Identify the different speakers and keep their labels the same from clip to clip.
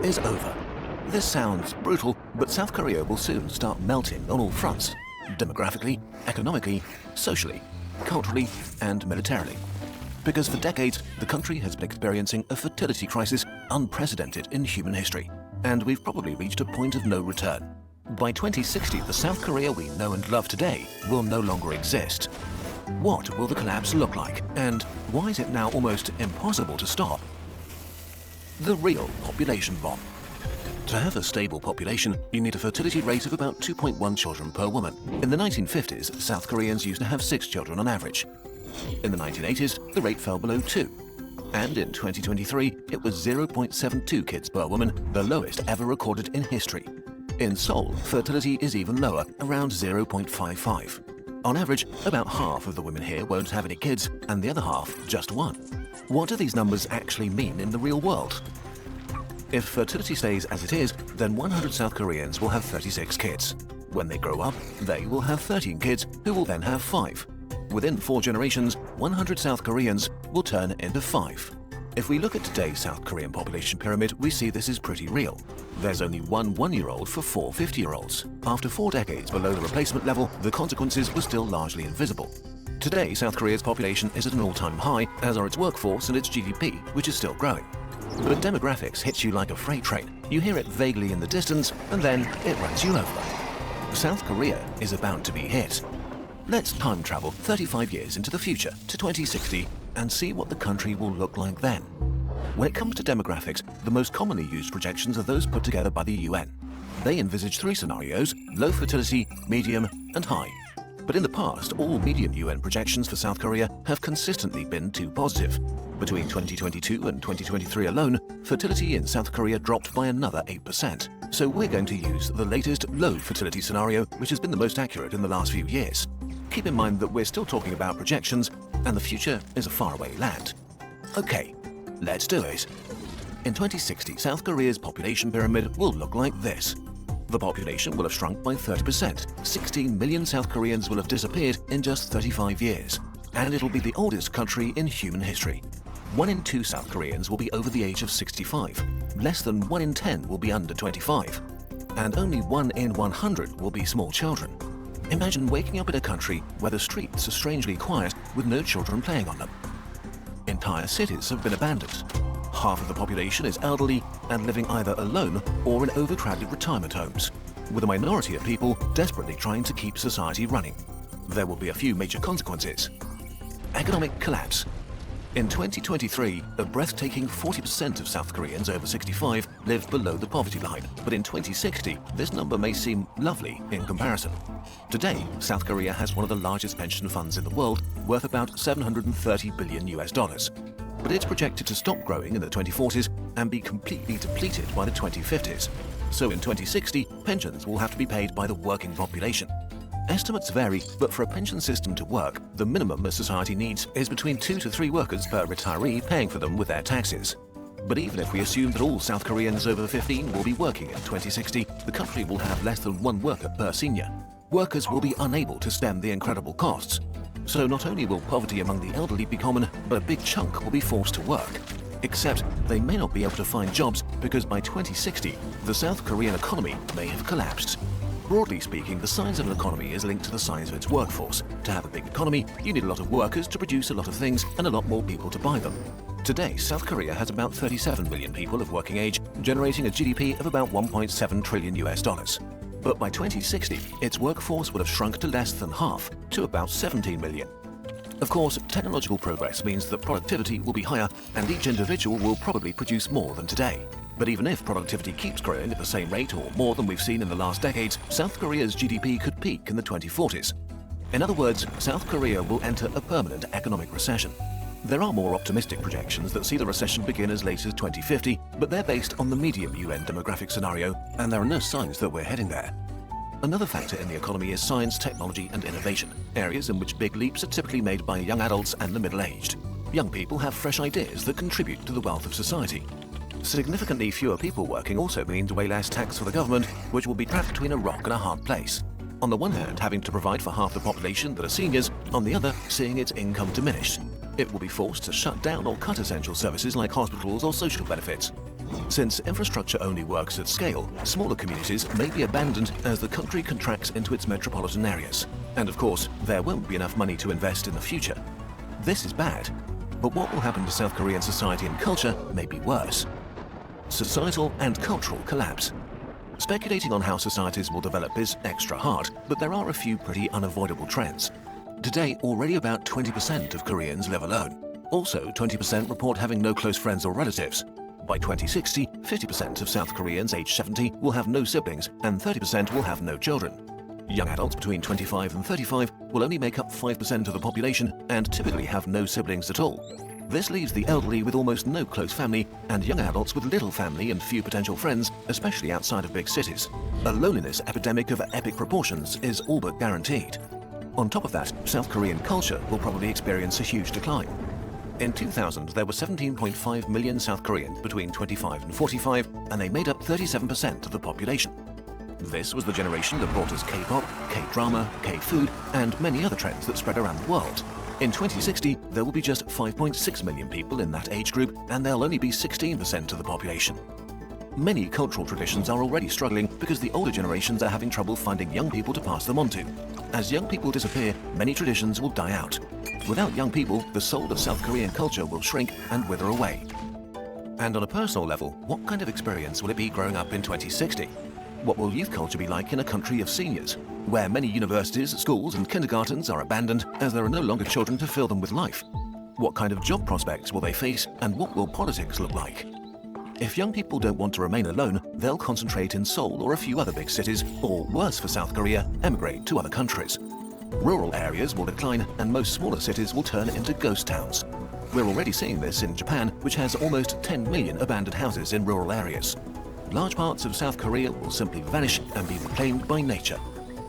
Speaker 1: is over. This sounds brutal, but South Korea will soon start melting on all fronts: demographically, economically, socially, culturally, and militarily. Because for decades, the country has been experiencing a fertility crisis unprecedented in human history, and we've probably reached a point of no return. By 2060, the South Korea we know and love today will no longer exist. What will the collapse look like, and why is it now almost impossible to stop? The real population bomb. To have a stable population, you need a fertility rate of about 2.1 children per woman. In the 1950s, South Koreans used to have 6 children on average. In the 1980s, the rate fell below 2. And in 2023, it was 0.72 kids per woman, the lowest ever recorded in history. In Seoul, fertility is even lower, around 0.55. On average, about half of the women here won't have any kids, and the other half just one. What do these numbers actually mean in the real world? If fertility stays as it is, then 100 South Koreans will have 36 kids. When they grow up, they will have 13 kids, who will then have 5. Within 4 generations, 100 South Koreans will turn into 5. If we look at today's South Korean population pyramid, we see this is pretty real. There's only one 1-year-old for 4 50-year-olds. After 4 decades below the replacement level, the consequences were still largely invisible. Today, South Korea's population is at an all-time high, as are its workforce and its GDP, which is still growing. But demographics hits you like a freight train. You hear it vaguely in the distance, and then it runs you over. South Korea is about to be hit. Let's time travel 35 years into the future to 2060 and see what the country will look like then. When it comes to demographics, the most commonly used projections are those put together by the UN. They envisage 3 scenarios: low fertility, medium, and high. But in the past, all median UN projections for South Korea have consistently been too positive. Between 2022 and 2023 alone, fertility in South Korea dropped by another 8%. So we're going to use the latest low fertility scenario, which has been the most accurate in the last few years. Keep in mind that we're still talking about projections, and the future is a faraway land. Okay, let's do it. In 2060, South Korea's population pyramid will look like this. The population will have shrunk by 30%. 16 million South Koreans will have disappeared in just 35 years. And it'll be the oldest country in human history. 1 in 2 South Koreans will be over the age of 65. Less than 1 in 10 will be under 25. And only 1 in 100 will be small children. Imagine waking up in a country where the streets are strangely quiet with no children playing on them. Entire cities have been abandoned. Half of the population is elderly and living either alone or in overcrowded retirement homes, with a minority of people desperately trying to keep society running. There will be a few major consequences. Economic collapse. In 2023, a breathtaking 40% of South Koreans over 65 lived below the poverty line, but in 2060, this number may seem lovely in comparison. Today, South Korea has one of the largest pension funds in the world, worth about $730 billion US. But it's projected to stop growing in the 2040s and be completely depleted by the 2050s. So in 2060, pensions will have to be paid by the working population. Estimates vary, but for a pension system to work, the minimum a society needs is between 2 to 3 workers per retiree paying for them with their taxes. But even if we assume that all South Koreans over 15 will be working in 2060, the country will have less than 1 worker per senior. Workers will be unable to stem the incredible costs. So not only will poverty among the elderly be common, but a big chunk will be forced to work. Except they may not be able to find jobs because by 2060, the South Korean economy may have collapsed. Broadly speaking, the size of an economy is linked to the size of its workforce. To have a big economy, you need a lot of workers to produce a lot of things and a lot more people to buy them. Today, South Korea has about 37 million people of working age, generating a GDP of about $1.7 trillion US. But by 2060, its workforce would have shrunk to less than half, to about 17 million. Of course, technological progress means that productivity will be higher and each individual will probably produce more than today. But even if productivity keeps growing at the same rate or more than we've seen in the last decades, South Korea's GDP could peak in the 2040s. In other words, South Korea will enter a permanent economic recession. There are more optimistic projections that see the recession begin as late as 2050, but they're based on the medium UN demographic scenario, and there are no signs that we're heading there. Another factor in the economy is science, technology, and innovation, areas in which big leaps are typically made by young adults and the middle-aged. Young people have fresh ideas that contribute to the wealth of society. Significantly fewer people working also means way less tax for the government, which will be trapped between a rock and a hard place. On the one hand, having to provide for half the population that are seniors, on the other, seeing its income diminished. It will be forced to shut down or cut essential services like hospitals or social benefits. Since infrastructure only works at scale, smaller communities may be abandoned as the country contracts into its metropolitan areas. And of course, there won't be enough money to invest in the future. This is bad. But what will happen to South Korean society and culture may be worse. Societal and cultural collapse. Speculating on how societies will develop is extra hard, but there are a few pretty unavoidable trends. Today, already about 20% of Koreans live alone. Also, 20% report having no close friends or relatives. By 2060, 50% of South Koreans aged 70 will have no siblings and 30% will have no children. Young adults between 25 and 35 will only make up 5% of the population and typically have no siblings at all. This leaves the elderly with almost no close family and young adults with little family and few potential friends, especially outside of big cities. A loneliness epidemic of epic proportions is all but guaranteed. On top of that, South Korean culture will probably experience a huge decline. In 2000, there were 17.5 million South Koreans between 25 and 45, and they made up 37% of the population. This was the generation that brought us K-pop, K-drama, K-food, and many other trends that spread around the world. In 2060, there will be just 5.6 million people in that age group, and they'll only be 16% of the population. Many cultural traditions are already struggling because the older generations are having trouble finding young people to pass them on to. As young people disappear, many traditions will die out. Without young people, the soul of South Korean culture will shrink and wither away. And on a personal level, what kind of experience will it be growing up in 2060? What will youth culture be like in a country of seniors, where many universities, schools and kindergartens are abandoned as there are no longer children to fill them with life? What kind of job prospects will they face, and what will politics look like? If young people don't want to remain alone, they'll concentrate in Seoul or a few other big cities, or worse for South Korea, emigrate to other countries. Rural areas will decline and most smaller cities will turn into ghost towns. We're already seeing this in Japan, which has almost 10 million abandoned houses in rural areas. Large parts of South Korea will simply vanish and be reclaimed by nature.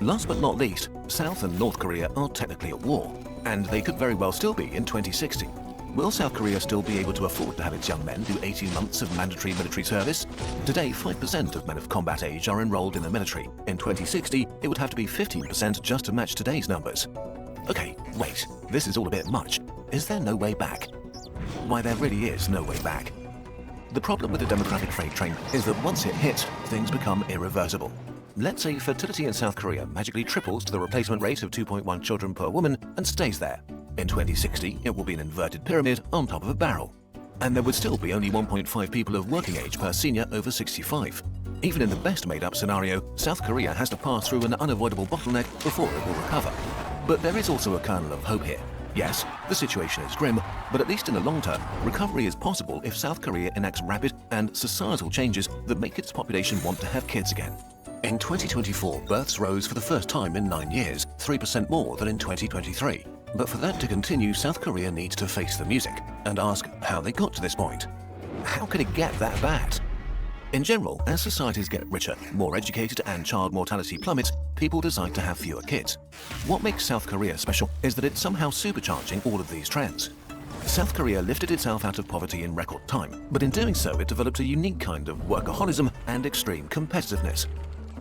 Speaker 1: Last but not least, South and North Korea are technically at war, and they could very well still be in 2060. Will South Korea still be able to afford to have its young men do 18 months of mandatory military service? Today, 5% of men of combat age are enrolled in the military. In 2060, it would have to be 15% just to match today's numbers. Okay, wait, this is all a bit much. Is there no way back? Why, there really is no way back. The problem with the demographic freight train is that once it hits, things become irreversible. Let's say fertility in South Korea magically triples to the replacement rate of 2.1 children per woman and stays there. In 2060, it will be an inverted pyramid on top of a barrel. And there would still be only 1.5 people of working age per senior over 65. Even in the best made-up scenario, South Korea has to pass through an unavoidable bottleneck before it will recover. But there is also a kernel of hope here. Yes, the situation is grim, but at least in the long term, recovery is possible if South Korea enacts rapid and societal changes that make its population want to have kids again. In 2024, births rose for the first time in 9 years, 3% more than in 2023. But for that to continue, South Korea needs to face the music and ask how they got to this point. How could it get that bad? In general, as societies get richer, more educated and child mortality plummets, people decide to have fewer kids. What makes South Korea special is that it's somehow supercharging all of these trends. South Korea lifted itself out of poverty in record time, but in doing so it developed a unique kind of workaholism and extreme competitiveness.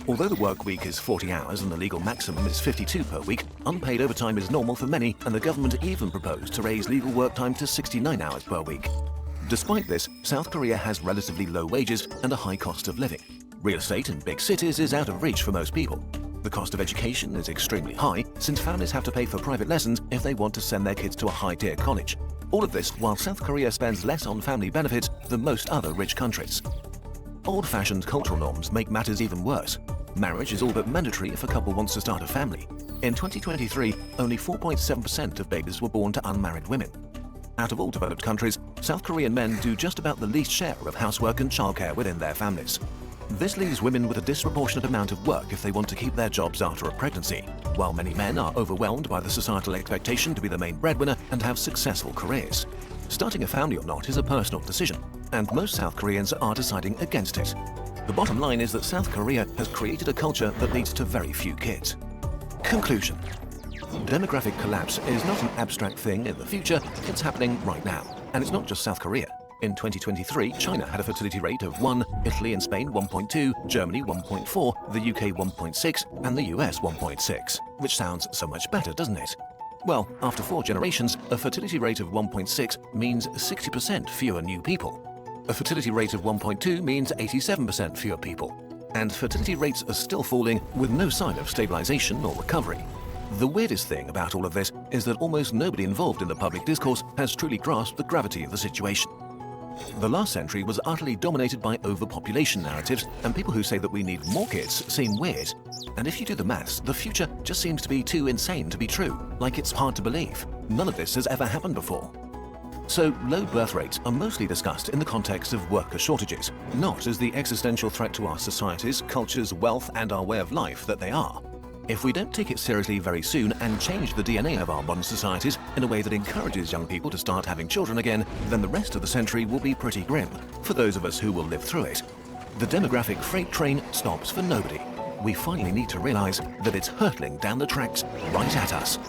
Speaker 1: Although the work week is 40 hours and the legal maximum is 52 per week, unpaid overtime is normal for many, and the government even proposed to raise legal work time to 69 hours per week. Despite this, South Korea has relatively low wages and a high cost of living. Real estate in big cities is out of reach for most people. The cost of education is extremely high, since families have to pay for private lessons if they want to send their kids to a high-tier college. All of this while South Korea spends less on family benefits than most other rich countries. Old-fashioned cultural norms make matters even worse. Marriage is all but mandatory if a couple wants to start a family. In 2023, only 4.7% of babies were born to unmarried women. Out of all developed countries, South Korean men do just about the least share of housework and childcare within their families. This leaves women with a disproportionate amount of work if they want to keep their jobs after a pregnancy, while many men are overwhelmed by the societal expectation to be the main breadwinner and have successful careers. Starting a family or not is a personal decision, and most South Koreans are deciding against it. The bottom line is that South Korea has created a culture that leads to very few kids. Conclusion. Demographic collapse is not an abstract thing in the future, it's happening right now. And it's not just South Korea. In 2023, China had a fertility rate of 1, Italy and Spain 1.2, Germany 1.4, the UK 1.6, and the US 1.6. Which sounds so much better, doesn't it? Well, after 4 generations, a fertility rate of 1.6 means 60% fewer new people. A fertility rate of 1.2 means 87% fewer people. And fertility rates are still falling with no sign of stabilization or recovery. The weirdest thing about all of this is that almost nobody involved in the public discourse has truly grasped the gravity of the situation. The last century was utterly dominated by overpopulation narratives, and people who say that we need more kids seem weird. And if you do the maths, the future just seems to be too insane to be true, like it's hard to believe. None of this has ever happened before. So, low birth rates are mostly discussed in the context of worker shortages, not as the existential threat to our societies, cultures, wealth, and our way of life that they are. If we don't take it seriously very soon and change the DNA of our modern societies in a way that encourages young people to start having children again, then the rest of the century will be pretty grim, for those of us who will live through it. The demographic freight train stops for nobody. We finally need to realize that it's hurtling down the tracks right at us.